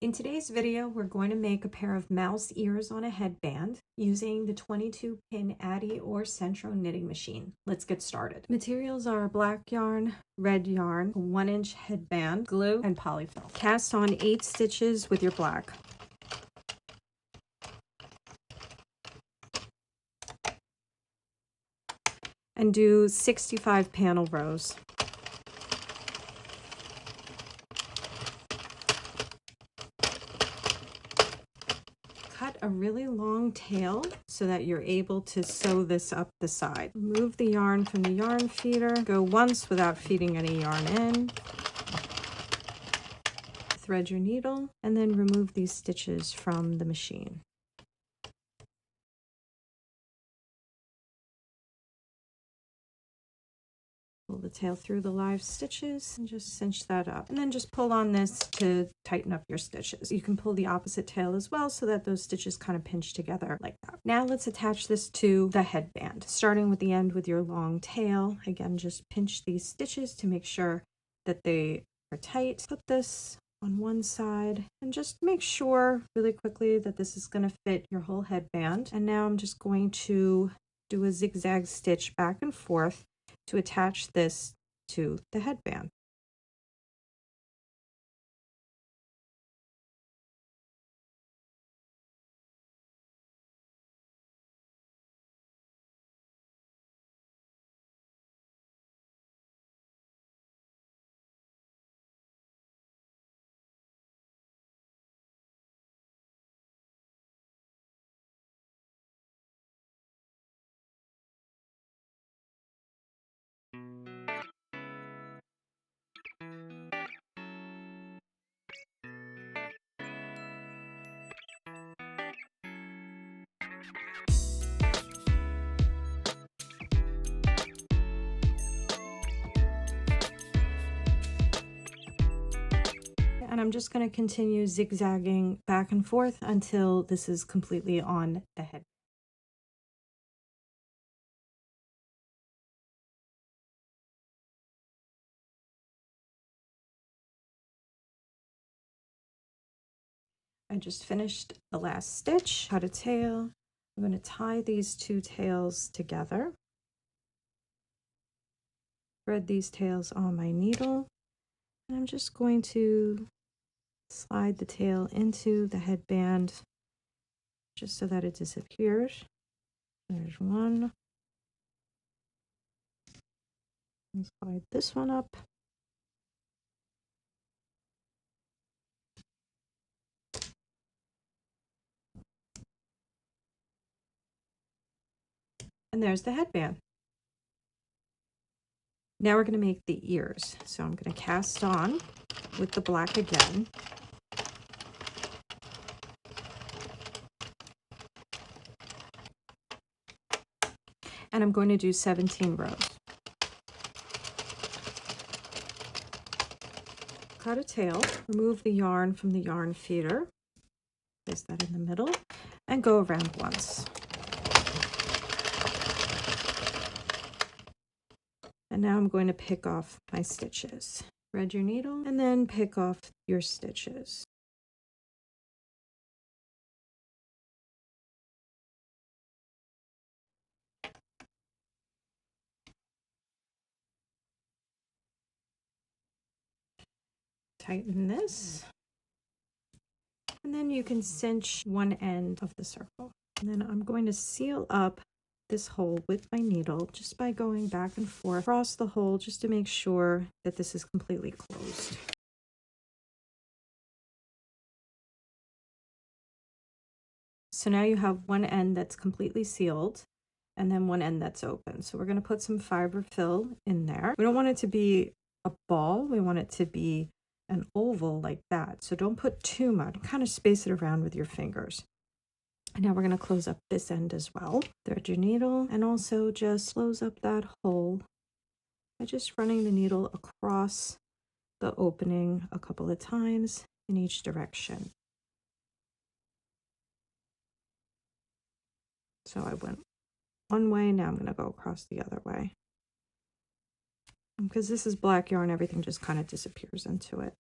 In today's video, we're going to make a pair of mouse ears on a headband using the 22-pin Addi or Sentro knitting machine. Let's get started. Materials are black yarn, red yarn, a 1-inch headband, glue, and polyfill. Cast on 8 stitches with your black. And do 65 panel rows. Cut a really long tail so that you're able to sew this up the side. Remove the yarn from the yarn feeder. Go once without feeding any yarn in. Thread your needle and then remove these stitches from the machine. Pull the tail through the live stitches and just cinch that up. And then just pull on this to tighten up your stitches. You can pull the opposite tail as well so that those stitches kind of pinch together like that. Now let's attach this to the headband. Starting with the end with your long tail. Again, just pinch these stitches to make sure that they are tight. Put this on one side and just make sure really quickly that this is going to fit your whole headband. And now I'm just going to do a zigzag stitch back and forth to attach this to the headband. And I'm just going to continue zigzagging back and forth until this is completely on the head. I just finished the last stitch, cut a tail. I'm going to tie these two tails together. Thread these tails on my needle. And I'm just going to slide the tail into the headband just so that it disappears. There's one. And slide this one up. And there's the headband. Now we're going to make the ears. So I'm going to cast on with the black again. And I'm going to do 17 rows. Cut a tail, remove the yarn from the yarn feeder, place that in the middle, and go around once. And now I'm going to pick off my stitches. Thread your needle and then pick off your stitches. Tighten this. And then you can cinch one end of the circle. And then I'm going to seal up this hole with my needle just by going back and forth across the hole just to make sure that this is completely closed. So now you have one end that's completely sealed and then one end that's open. So we're going to put some fiber fill in there. We don't want it to be a ball. We want it to be an oval like that. So don't put too much. Kind of space it around with your fingers. And now we're going to close up this end as well. Thread your needle and also just close up that hole by just running the needle across the opening a couple of times in each direction. So I went one way, now I'm going to go across the other way. Because this is black yarn, everything just kind of disappears into it.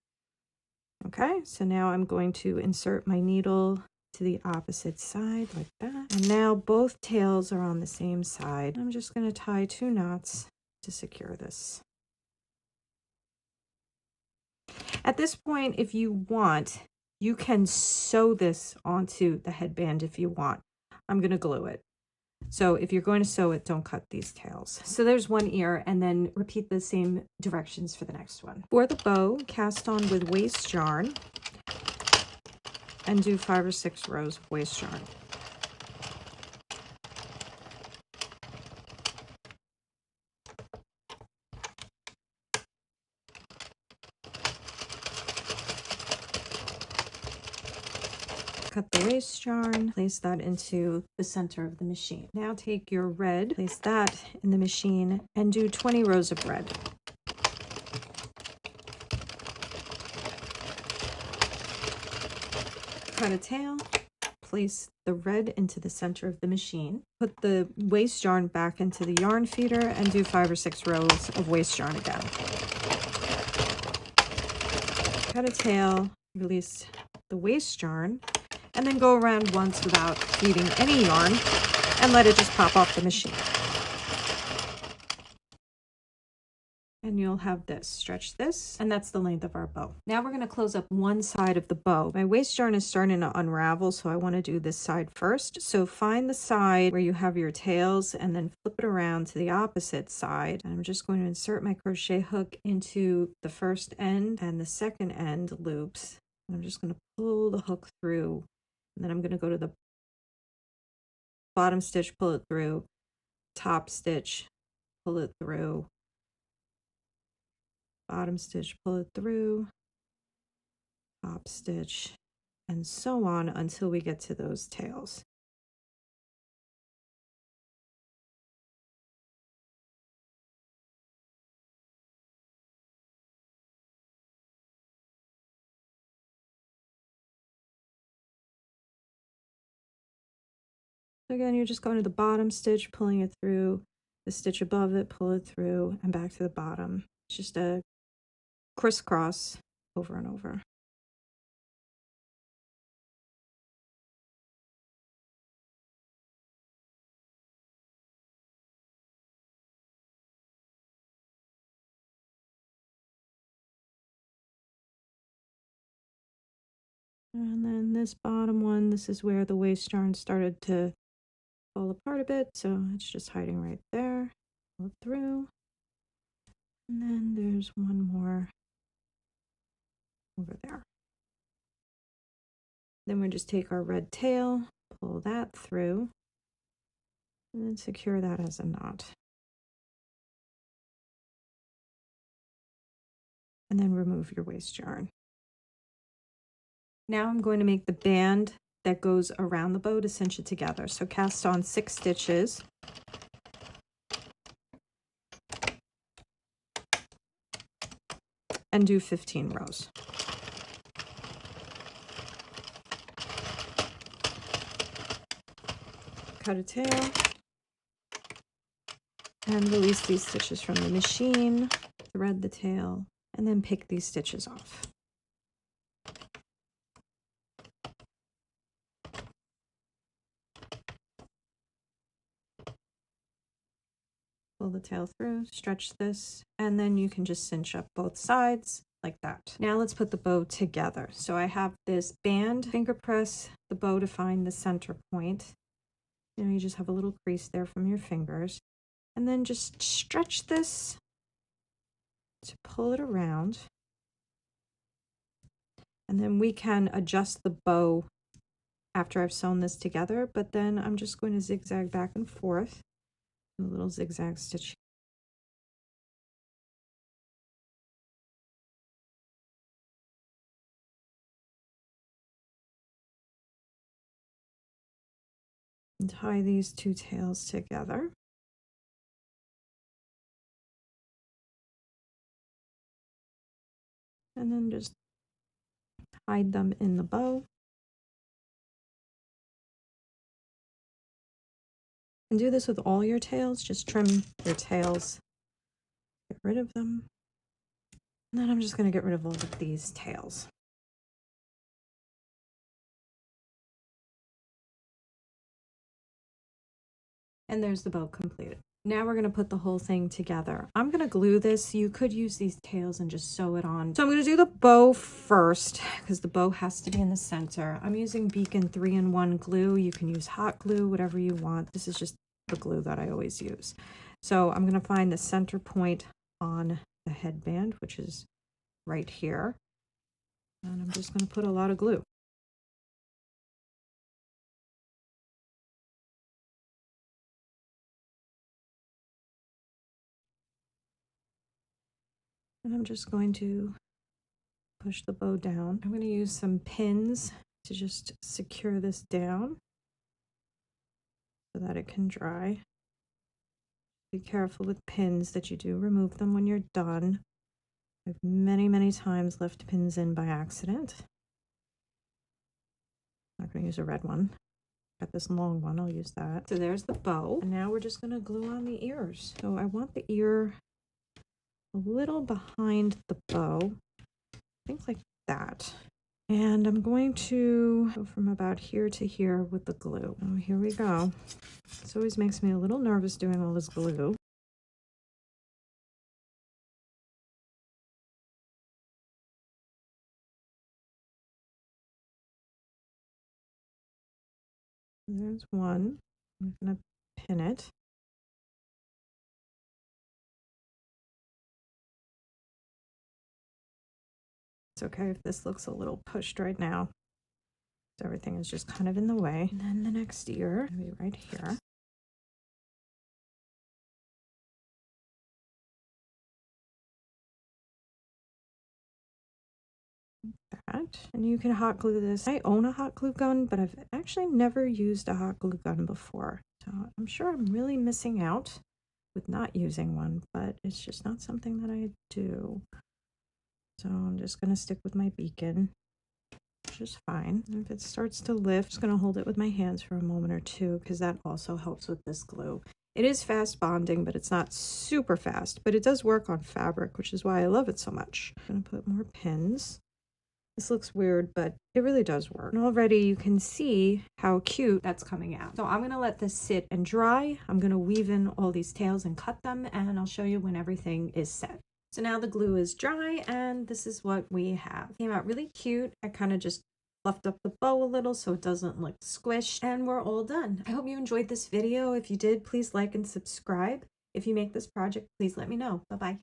Okay, so now I'm going to insert my needle to the opposite side like that. And now both tails are on the same side. I'm just going to tie 2 knots to secure this. At this point, if you want, you can sew this onto the headband if you want. I'm going to glue it. So if you're going to sew it, don't cut these tails. So there's one ear, and then repeat the same directions for the next one. For the bow, cast on with waste yarn and do 5 or 6 rows of waste yarn. Cut the waste yarn, place that into the center of the machine. Now take your red, place that in the machine, and do 20 rows of red. Cut a tail, place the red into the center of the machine, put the waste yarn back into the yarn feeder, and do 5 or 6 rows of waste yarn again. Cut a tail, release the waste yarn, and then go around once without feeding any yarn and let it just pop off the machine. And you'll have this, stretch this, and that's the length of our bow. Now we're going to close up one side of the bow. My waste yarn is starting to unravel, so I want to do this side first. So find the side where you have your tails and then flip it around to the opposite side. And I'm just going to insert my crochet hook into the first end and the second end loops. And I'm just going to pull the hook through, and then I'm going to go to the bottom stitch, pull it through, top stitch, pull it through, bottom stitch, pull it through, top stitch, and so on until we get to those tails. So again, you're just going to the bottom stitch, pulling it through, the stitch above it, pull it through, and back to the bottom. It's just a crisscross over and over. And then this bottom one, this is where the waste yarn started to fall apart a bit, so it's just hiding right there. Pull it through. And then there's one more over there. Then we just take our red tail, pull that through, and then secure that as a knot. And then remove your waste yarn. Now I'm going to make the band that goes around the bow to cinch it together. So cast on 6 stitches. And do 15 rows. Cut a tail. And release these stitches from the machine. Thread the tail. And then pick these stitches off. Pull the tail through, stretch this, and then you can just cinch up both sides like that. Now let's put the bow together. So I have this band, finger press the bow to find the center point. You just have a little crease there from your fingers. And then just stretch this to pull it around. And then we can adjust the bow after I've sewn this together, but then I'm just going to zigzag back and forth. A little zigzag stitch. And tie these 2 tails together. And then just hide them in the bow. And do this with all your tails. Just trim your tails. Get rid of them. And then I'm just going to get rid of all of these tails. And there's the bow completed. Now we're going to put the whole thing together. I'm going to glue this. You could use these tails and just sew it on. So I'm going to do the bow first because the bow has to be in the center. I'm using Beacon 3-in-1 glue. You can use hot glue, whatever you want. This is just the glue that I always use. So I'm going to find the center point on the headband, which is right here. And I'm just going to put a lot of glue. And I'm just going to push the bow down. I'm going to use some pins to just secure this down so that it can dry. Be careful with pins that you do remove them when you're done. I've many times left pins in by accident. I'm not going to use a red one. Got this long one, I'll use that. So there's the bow. And now we're just going to glue on the ears. So I want the ear a little behind the bow. I think like that. And I'm going to go from about here to here with the glue. Oh, here we go. This always makes me a little nervous doing all this glue. There's one. I'm going to pin it. It's okay if this looks a little pushed right now. So everything is just kind of in the way. And then the next ear will be right here. Like that. And you can hot glue this. I own a hot glue gun, but I've actually never used a hot glue gun before. So I'm sure I'm really missing out with not using one, but it's just not something that I do. So I'm just going to stick with my beacon, which is fine. And if it starts to lift, I'm just going to hold it with my hands for a moment or two because that also helps with this glue. It is fast bonding, but it's not super fast, but it does work on fabric, which is why I love it so much. I'm going to put more pins. This looks weird, but it really does work. And already you can see how cute that's coming out. So I'm going to let this sit and dry. I'm going to weave in all these tails and cut them, and I'll show you when everything is set. So now the glue is dry, and this is what we have. It came out really cute. I kind of just fluffed up the bow a little so it doesn't look squished, and we're all done. I hope you enjoyed this video. If you did, please like and subscribe. If you make this project, please let me know. Bye-bye.